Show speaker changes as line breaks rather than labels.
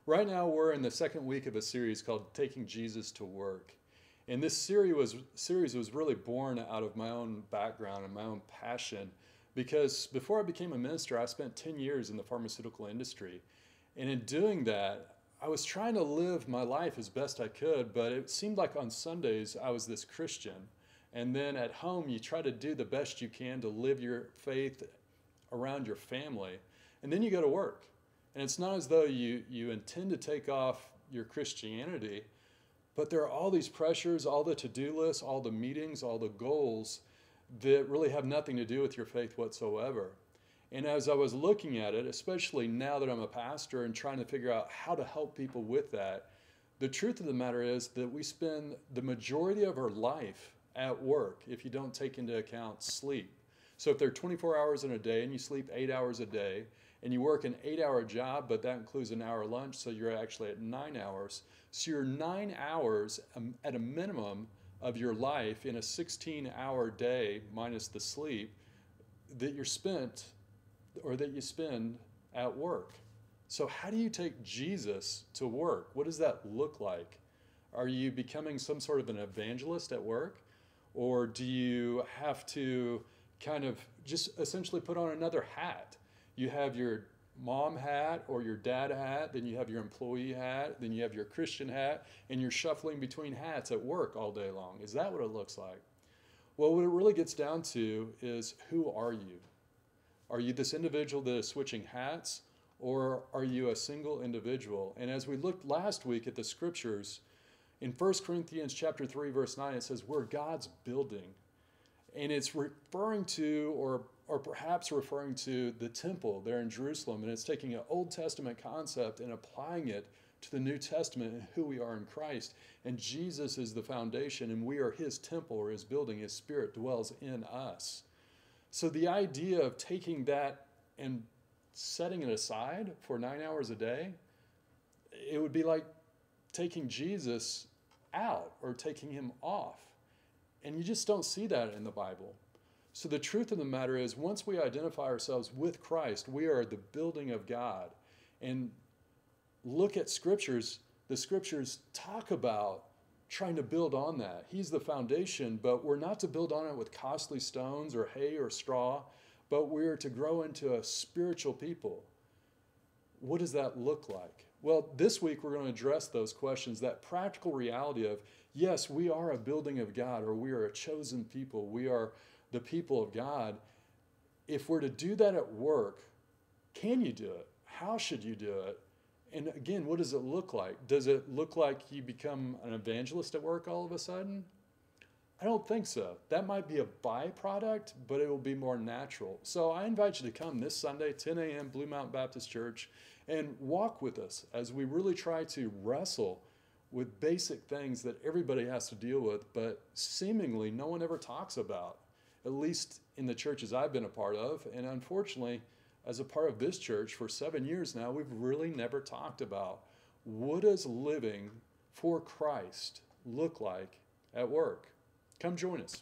Right now, we're in the second week of a series called Taking Jesus to Work. And this series was really born out of my own background and my own passion because before I became a minister, I spent 10 years in the pharmaceutical industry. And in doing that, I was trying to live my life as best I could, but it seemed like on Sundays I was this Christian. And then at home, you try to do the best you can to live your faith around your family. And then you go to work. And it's not as though you intend to take off your Christianity, but there are all these pressures, all the to-do lists, all the meetings, all the goals that really have nothing to do with your faith whatsoever. And as I was looking at it, especially now that I'm a pastor and trying to figure out how to help people with that, the truth of the matter is that we spend the majority of our life at work if you don't take into account sleep. So if there are 24 hours in a day and you sleep 8 hours a day, and you work an 8-hour job, but that includes an hour lunch, so you're actually at 9 hours. So you're 9 hours at a minimum of your life in a 16-hour day minus the sleep that you're spent or that you spend at work. So how do you take Jesus to work? What does that look like? Are you becoming some sort of an evangelist at work? Or do you have to kind of just essentially put on another hat? You have your mom hat or your dad hat, then you have your employee hat, then you have your Christian hat, and you're shuffling between hats at work all day long. Is that what it looks like? Well, what it really gets down to is, who are you? Are you this individual that is switching hats, or are you a single individual? And as we looked last week at the scriptures, in 1 Corinthians chapter 3, verse 9, it says, we're God's building. And it's referring to, or perhaps referring to the temple there in Jerusalem. And it's taking an Old Testament concept and applying it to the New Testament and who we are in Christ. And Jesus is the foundation, and we are his temple or his building. His spirit dwells in us. So the idea of taking that and setting it aside for 9 hours a day, it would be like taking Jesus out or taking him off. And you just don't see that in the Bible. So the truth of the matter is, once we identify ourselves with Christ, we are the building of God. And look at scriptures. The scriptures talk about trying to build on that. He's the foundation, but we're not to build on it with costly stones or hay or straw, but we're to grow into a spiritual people. What does that look like? Well, this week we're going to address those questions, that practical reality of, yes, we are a building of God, or we are a chosen people. We are the people of God. If we're to do that at work, can you do it? How should you do it? And again, what does it look like? Does it look like you become an evangelist at work all of a sudden? I don't think so. That might be a byproduct, but it will be more natural. So I invite you to come this Sunday, 10 a.m., Blue Mountain Baptist Church, and walk with us as we really try to wrestle with basic things that everybody has to deal with, but seemingly no one ever talks about, at least in the churches I've been a part of. And unfortunately, as a part of this church for 7 years now, we've really never talked about, what does living for Christ look like at work? Come join us.